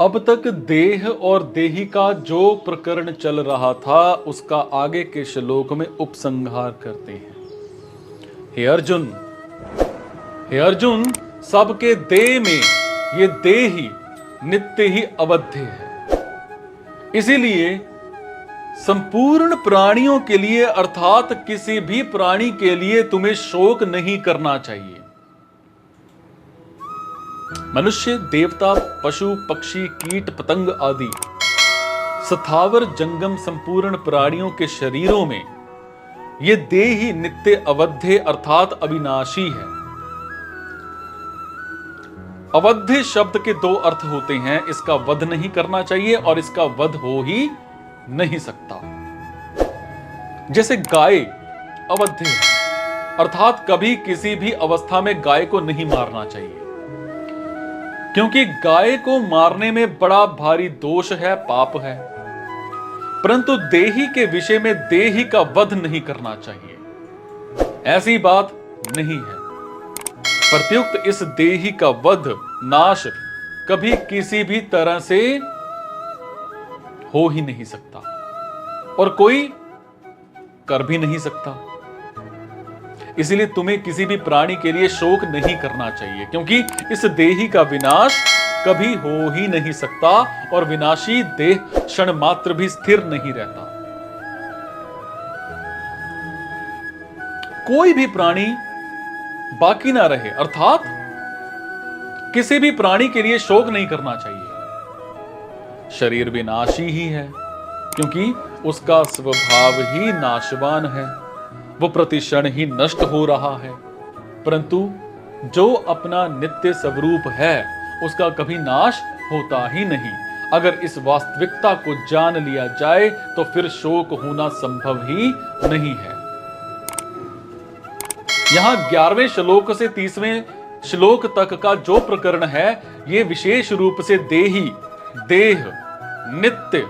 अब तक देह और देही का जो प्रकरण चल रहा था उसका आगे के श्लोक में उपसंहार करते हैं। हे अर्जुन, हे अर्जुन, सबके देह में ये देह ही नित्य ही अवध्य है। इसीलिए संपूर्ण प्राणियों के लिए अर्थात किसी भी प्राणी के लिए तुम्हें शोक नहीं करना चाहिए। मनुष्य, देवता, पशु, पक्षी, कीट, पतंग आदि स्थावर जंगम संपूर्ण प्राणियों के शरीरों में ये देह ही नित्य अवध्य अर्थात अविनाशी है। अवध्य शब्द के दो अर्थ होते हैं, इसका वध नहीं करना चाहिए और इसका वध हो ही नहीं सकता। जैसे गाय अवध्य है अर्थात कभी किसी भी अवस्था में गाय को नहीं मारना चाहिए, क्योंकि गाय को मारने में बड़ा भारी दोष है, पाप है। परंतु देही के विषय में देही का वध नहीं करना चाहिए, ऐसी बात नहीं है। प्रत्युक्त इस देही का वध, नाश कभी किसी भी तरह से हो ही नहीं सकता और कोई कर भी नहीं सकता। इसलिए तुम्हें किसी भी प्राणी के लिए शोक नहीं करना चाहिए, क्योंकि इस देही का विनाश कभी हो ही नहीं सकता और विनाशी देह क्षण मात्र भी स्थिर नहीं रहता। कोई भी प्राणी बाकी ना रहे अर्थात किसी भी प्राणी के लिए शोक नहीं करना चाहिए। शरीर विनाशी ही है, क्योंकि उसका स्वभाव ही नाशवान है, वो प्रतिक्षण ही नष्ट हो रहा है। परंतु जो अपना नित्य स्वरूप है उसका कभी नाश होता ही नहीं। अगर इस वास्तविकता को जान लिया जाए तो फिर शोक होना संभव ही नहीं है। यहां 11वें श्लोक से 30वें श्लोक तक का जो प्रकरण है यह विशेष रूप से देही, देह, नित्य,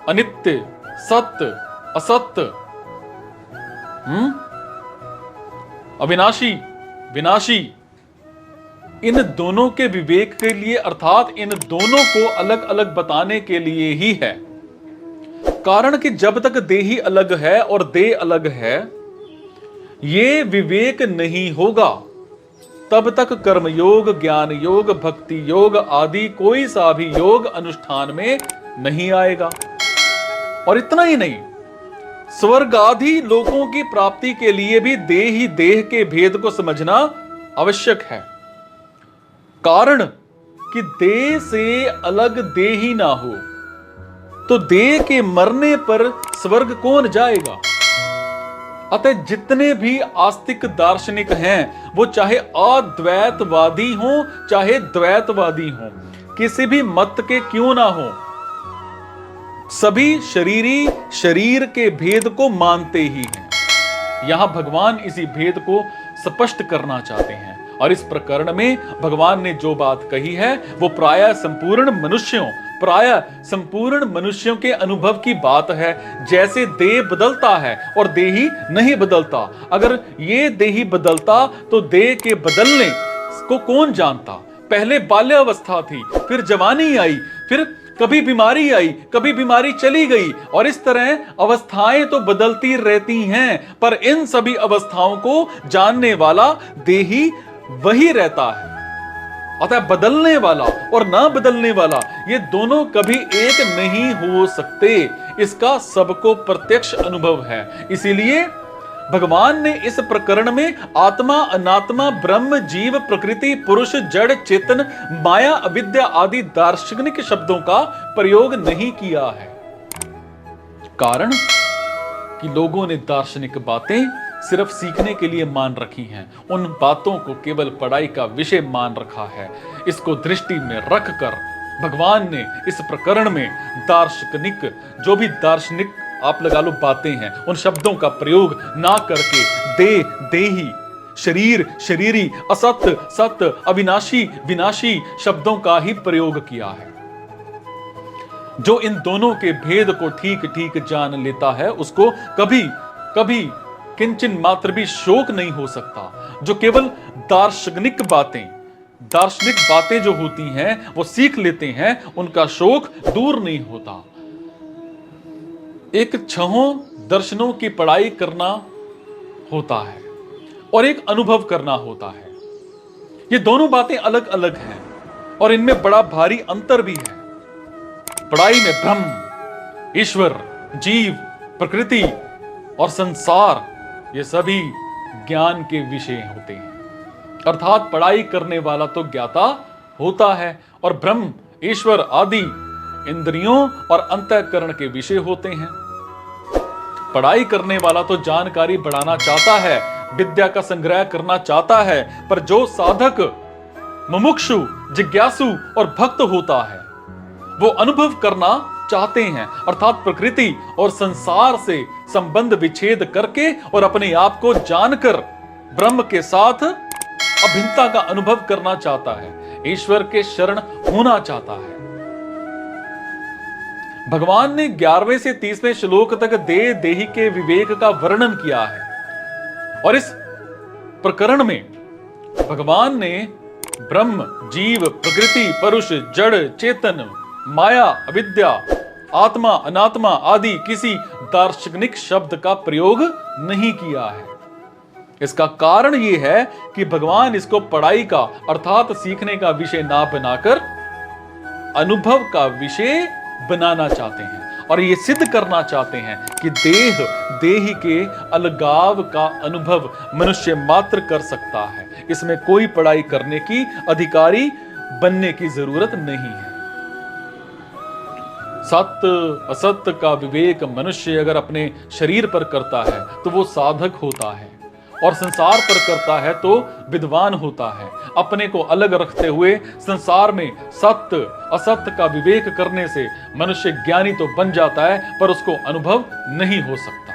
अनित्य, सत्य, असत्य, अविनाशी, विनाशी, इन दोनों के विवेक के लिए अर्थात इन दोनों को अलग अलग बताने के लिए ही है। कारण कि जब तक देही अलग है और देह अलग है, ये विवेक नहीं होगा, तब तक कर्मयोग, ज्ञान योग, भक्ति योग आदि कोई सा भी योग अनुष्ठान में नहीं आएगा। और इतना ही नहीं, स्वर्ग आदि लोकों की प्राप्ति के लिए भी देह ही देह के भेद को समझना आवश्यक है। कारण कि देह से अलग देह ही ना हो तो देह के मरने पर स्वर्ग कौन जाएगा। अतः जितने भी आस्तिक दार्शनिक हैं वो चाहे अद्वैतवादी हों चाहे द्वैतवादी हों, किसी भी मत के क्यों ना हो, सभी शरीरी शरीर के भेद को मानते ही हैं। यहां भगवान इसी भेद को स्पष्ट करना चाहते हैं और इस प्रकरण में भगवान ने जो बात कही है वो प्रायः संपूर्ण मनुष्यों के अनुभव की बात है। जैसे देह बदलता है और देही नहीं बदलता, अगर ये देही बदलता तो देह के बदलने को कौन जानता। पहले बाल्यावस्था थी, फिर जवानी आई, फिर कभी बीमारी आई, कभी बीमारी चली गई और इस तरह अवस्थाएं तो बदलती रहती हैं, पर इन सभी अवस्थाओं को जानने वाला देही वही रहता है। अतः बदलने वाला और ना बदलने वाला ये दोनों कभी एक नहीं हो सकते, इसका सबको प्रत्यक्ष अनुभव है। इसीलिए भगवान ने इस प्रकरण में आत्मा, अनात्मा, ब्रह्म, जीव, प्रकृति, पुरुष, जड़, चेतन, माया, अविद्या आदि दार्शनिक शब्दों का प्रयोग नहीं किया है। कारण कि लोगों ने दार्शनिक बातें सिर्फ सीखने के लिए मान रखी हैं, उन बातों को केवल पढ़ाई का विषय मान रखा है। इसको दृष्टि में रखकर भगवान ने इस प्रकरण में दार्शनिक, जो भी दार्शनिक आप लगा लो बातें हैं, उन शब्दों का प्रयोग ना करके देह, देही, शरीर, शरीरी, असत्य, सत्य, अविनाशी, विनाशी शब्दों का ही प्रयोग किया है। जो इन दोनों के भेद को ठीक ठीक जान लेता है उसको कभी कभी किंचन मात्र भी शोक नहीं हो सकता। जो केवल दार्शनिक बातें दार्शनिक बातें जो होती हैं वो सीख लेते हैं, उनका शोक दूर नहीं होता। एक छहों दर्शनों की पढ़ाई करना होता है और एक अनुभव करना होता है। ये दोनों बातें अलग अलग हैं और इनमें बड़ा भारी अंतर भी है। पढ़ाई में ब्रह्म, ईश्वर, जीव, प्रकृति और संसार, ये सभी ज्ञान के विषय होते हैं। अर्थात पढ़ाई करने वाला तो ज्ञाता होता है और ब्रह्म, ईश्वर आदि इंद्रियों और अंतःकरण के विषय होते हैं। पढ़ाई करने वाला तो जानकारी बढ़ाना चाहता है, विद्या का संग्रह करना चाहता है, पर जो साधक मुमुक्षु, जिज्ञासु और भक्त होता है वो अनुभव करना चाहते हैं, अर्थात प्रकृति और संसार से संबंध विच्छेद करके और अपने आप को जानकर ब्रह्म के साथ अभिन्नता का अनुभव करना चाहता है, ईश्वर के शरण होना चाहता है। भगवान ने 11वें से 30वें श्लोक तक देही के विवेक का वर्णन किया है और इस प्रकरण में भगवान ने ब्रह्म, जीव, प्रकृति, परुष, जड़, चेतन, माया, अविद्या, आत्मा, अनात्मा आदि किसी दार्शनिक शब्द का प्रयोग नहीं किया है। इसका कारण यह है कि भगवान इसको पढ़ाई का अर्थात सीखने का विषय ना बनाकर अनुभव का विषय बनाना चाहते हैं और ये सिद्ध करना चाहते हैं कि देही के अलगाव का अनुभव मनुष्य मात्र कर सकता है। इसमें कोई पढ़ाई करने की, अधिकारी बनने की जरूरत नहीं है। सत्य असत्य का विवेक मनुष्य अगर अपने शरीर पर करता है तो वो साधक होता है और संसार पर करता है तो विद्वान होता है। अपने को अलग रखते हुए संसार में सत्य असत्य का विवेक करने से मनुष्य ज्ञानी तो बन जाता है पर उसको अनुभव नहीं हो सकता,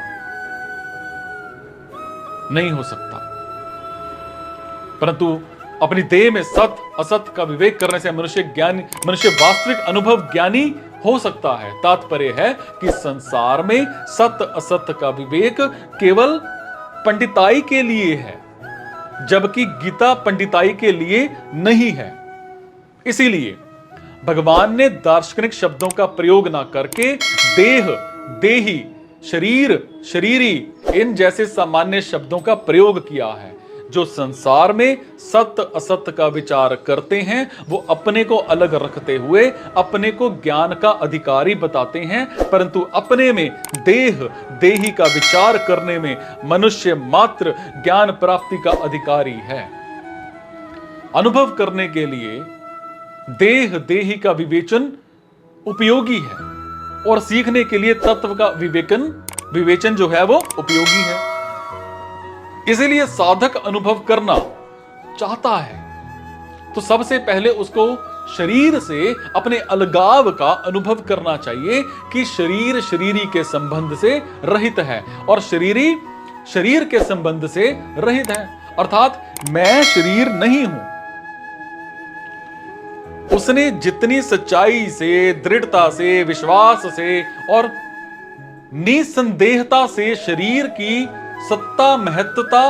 नहीं हो सकता। परंतु अपनी देह में सत्य असत्य का विवेक करने से मनुष्य वास्तविक अनुभव ज्ञानी हो सकता है। तात्पर्य है कि संसार में सत्य असत्य का विवेक केवल पंडिताई के लिए है, जबकि गीता पंडिताई के लिए नहीं है। इसीलिए भगवान ने दार्शनिक शब्दों का प्रयोग ना करके देह, देही, शरीर, शरीरी इन जैसे सामान्य शब्दों का प्रयोग किया है। जो संसार में सत्य असत्य का विचार करते हैं वो अपने को अलग रखते हुए अपने को ज्ञान का अधिकारी बताते हैं, परंतु अपने में देही का विचार करने में मनुष्य मात्र ज्ञान प्राप्ति का अधिकारी है। अनुभव करने के लिए देही का विवेचन उपयोगी है और सीखने के लिए तत्व का विवेचन जो है वो उपयोगी है। इसीलिए साधक अनुभव करना चाहता है तो सबसे पहले उसको शरीर से अपने अलगाव का अनुभव करना चाहिए कि शरीर शरीरी के संबंध से रहित है और शरीरी शरीर के संबंध से रहित है, अर्थात मैं शरीर नहीं हूं। उसने जितनी सच्चाई से, दृढ़ता से, विश्वास से और निसंदेहता से शरीर की सत्ता महत्वता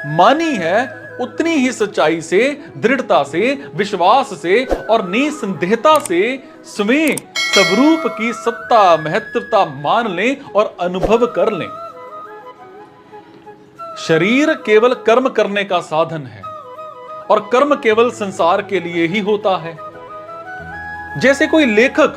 मानी है, उतनी ही सच्चाई से, दृढ़ता से, विश्वास से और निसंदेहता से स्वयं स्वरूप की सत्ता महत्वता मान लें और अनुभव कर लें। शरीर केवल कर्म करने का साधन है और कर्म केवल संसार के लिए ही होता है। जैसे कोई लेखक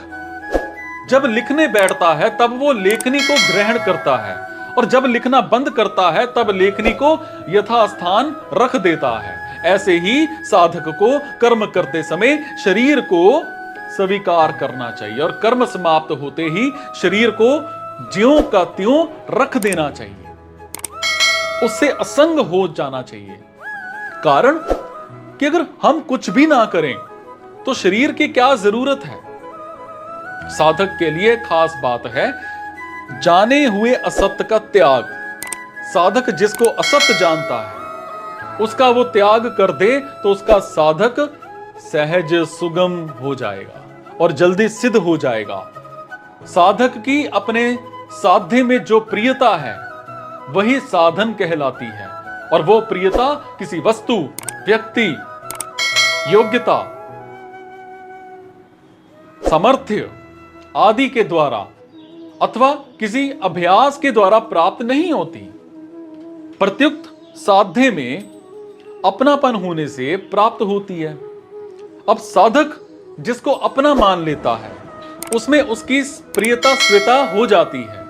जब लिखने बैठता है तब वो लेखनी को ग्रहण करता है और जब लिखना बंद करता है तब लेखनी को यथास्थान रख देता है। ऐसे ही साधक को कर्म करते समय शरीर को स्वीकार करना चाहिए और कर्म समाप्त होते ही शरीर को ज्यों का त्यों रख देना चाहिए, उससे असंग हो जाना चाहिए। कारण कि अगर हम कुछ भी ना करें तो शरीर की क्या जरूरत है। साधक के लिए खास बात है जाने हुए असत्य का त्याग। साधक जिसको असत्य जानता है उसका वो त्याग कर दे तो उसका साधक सहज सुगम हो जाएगा और जल्दी सिद्ध हो जाएगा। साधक की अपने साध्य में जो प्रियता है वही साधन कहलाती है और वो प्रियता किसी वस्तु, व्यक्ति योग्यता, सामर्थ्य आदि के द्वारा अथवा किसी अभ्यास के द्वारा प्राप्त नहीं होती। प्रत्युक्त साध्य में अपनापन होने से प्राप्त होती है। अब साधक जिसको अपना मान लेता है उसमें उसकी प्रियता स्वीयता हो जाती है,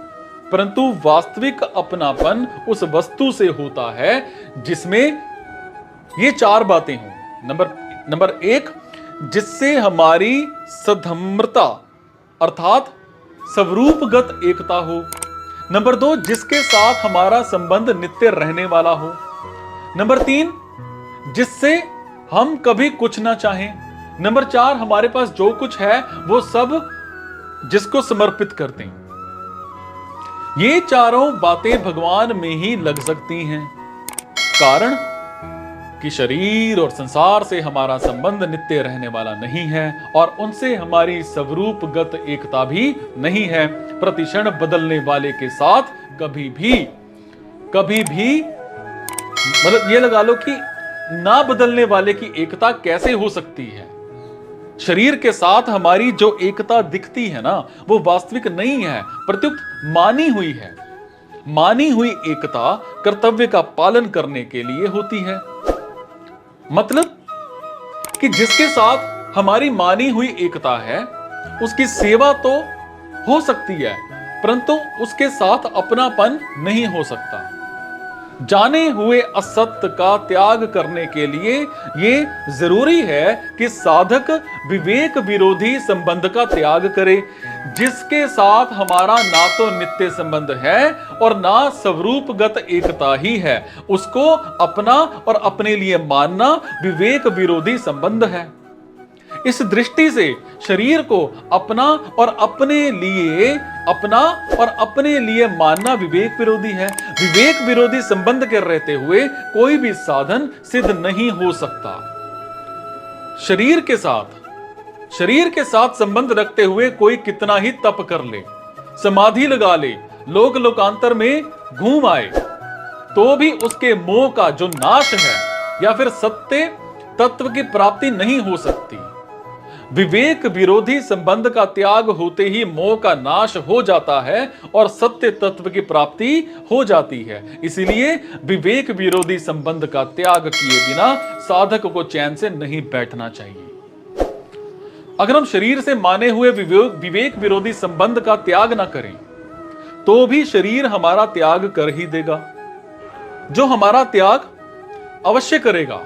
परंतु वास्तविक अपनापन उस वस्तु से होता है जिसमें ये चार बातें हों। नंबर एक, जिससे हमारी सधम्रता अर्थात स्वरूपगत एकता हो। नंबर दो, जिसके साथ हमारा संबंध नित्य रहने वाला हो। नंबर तीन, जिससे हम कभी कुछ ना चाहें। नंबर चार, हमारे पास जो कुछ है वो सब जिसको समर्पित कर दें। ये चारों बातें भगवान में ही लग सकती हैं। कारण कि शरीर और संसार से हमारा संबंध नित्य रहने वाला नहीं है और उनसे हमारी स्वरूपगत एकता भी नहीं है। प्रतिक्षण बदलने वाले के साथ कभी भी मतलब ये लगा लो कि ना बदलने वाले की एकता कैसे हो सकती है। शरीर के साथ हमारी जो एकता दिखती है ना, वो वास्तविक नहीं है, प्रत्युक्त मानी हुई है। मानी हुई एकता कर्तव्य का पालन करने के लिए होती है। मतलब कि जिसके साथ हमारी मानी हुई एकता है उसकी सेवा तो हो सकती है, परंतु उसके साथ अपनापन नहीं हो सकता। जाने हुए असत्य का त्याग करने के लिए यह जरूरी है कि साधक विवेक विरोधी संबंध का त्याग करे, जिसके साथ हमारा ना तो नित्य संबंध है और ना स्वरूपगत एकता ही है। उसको अपना और अपने लिए मानना विवेक विरोधी संबंध है। इस दृष्टि से शरीर को अपना और अपने लिए मानना विवेक विरोधी है। विवेक विरोधी संबंध के रहते हुए कोई भी साधन सिद्ध नहीं हो सकता। शरीर के साथ संबंध रखते हुए कोई कितना ही तप कर ले, समाधि लगा ले, लोक लोकांतर में घूम आए, तो भी उसके मोह का जो नाश है या फिर सत्य तत्व की प्राप्ति नहीं हो सकती। विवेक विरोधी संबंध का त्याग होते ही मोह का नाश हो जाता है और सत्य तत्व की प्राप्ति हो जाती है। इसलिए विवेक विरोधी संबंध का त्याग किए बिना साधक को चैन से नहीं बैठना चाहिए। अगर हम शरीर से माने हुए विवेक विरोधी संबंध का त्याग ना करें तो भी शरीर हमारा त्याग कर ही देगा। जो हमारा त्याग अवश्य करेगा,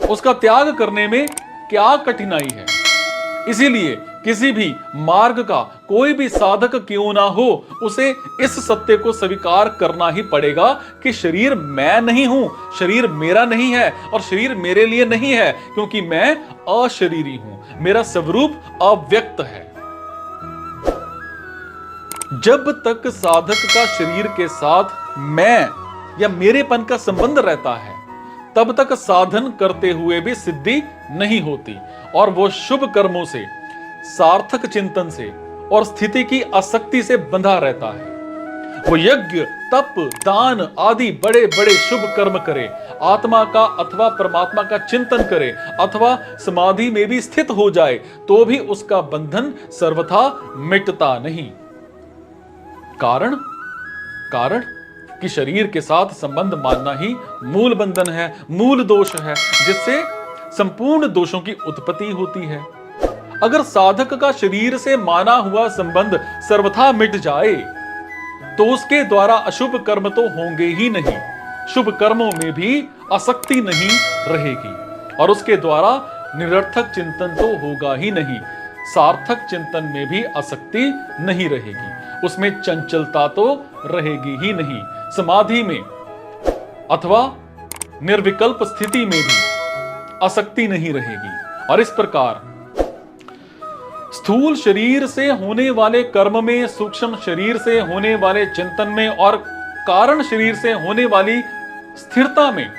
उसका त्याग करने में क्या कठिनाई है। इसीलिए किसी भी मार्ग का कोई भी साधक क्यों ना हो, उसे इस सत्य को स्वीकार करना ही पड़ेगा कि शरीर मैं नहीं हूं, शरीर मेरा नहीं है और शरीर मेरे लिए नहीं है, क्योंकि मैं अशरीरी हूं, मेरा स्वरूप अव्यक्त है। जब तक साधक का शरीर के साथ मैं या मेरेपन का संबंध रहता है, तब तक साधन करते हुए भी सिद्धि नहीं होती और वो शुभ कर्मों से, सार्थक चिंतन से और स्थिति की आसक्ति से बंधा रहता है। वो यज्ञ, तप, दान आदि बड़े बड़े शुभ कर्म करे, आत्मा का अथवा परमात्मा का चिंतन करे अथवा समाधि में भी स्थित हो जाए, तो भी उसका बंधन सर्वथा मिटता नहीं। कारण कि शरीर के साथ संबंध मानना ही मूल बंधन है, मूल दोष है, जिससे संपूर्ण दोषों की उत्पत्ति होती है। अगर साधक का शरीर से माना हुआ संबंध सर्वथा मिट जाए तो उसके द्वारा अशुभ कर्म तो होंगे ही नहीं, शुभ कर्मों में भी आसक्ति नहीं रहेगी और उसके द्वारा निरर्थक चिंतन तो होगा ही नहीं, सार्थक चिंतन में भी आसक्ति नहीं रहेगी, उसमें चंचलता तो रहेगी ही नहीं, समाधि में अथवा निर्विकल्प स्थिति में भी आसक्ति नहीं रहेगी। और इस प्रकार स्थूल शरीर से होने वाले कर्म में, सूक्ष्म शरीर से होने वाले चिंतन में और कारण शरीर से होने वाली स्थिरता में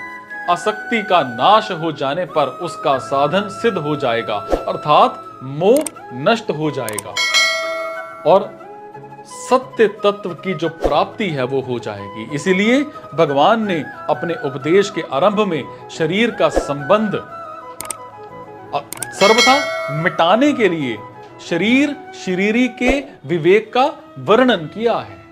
आसक्ति का नाश हो जाने पर उसका साधन सिद्ध हो जाएगा, अर्थात मोह नष्ट हो जाएगा और सत्य तत्व की जो प्राप्ति है वो हो जाएगी। इसीलिए भगवान ने अपने उपदेश के आरंभ में शरीर का संबंध सर्वथा मिटाने के लिए शरीर शरीरी के विवेक का वर्णन किया है।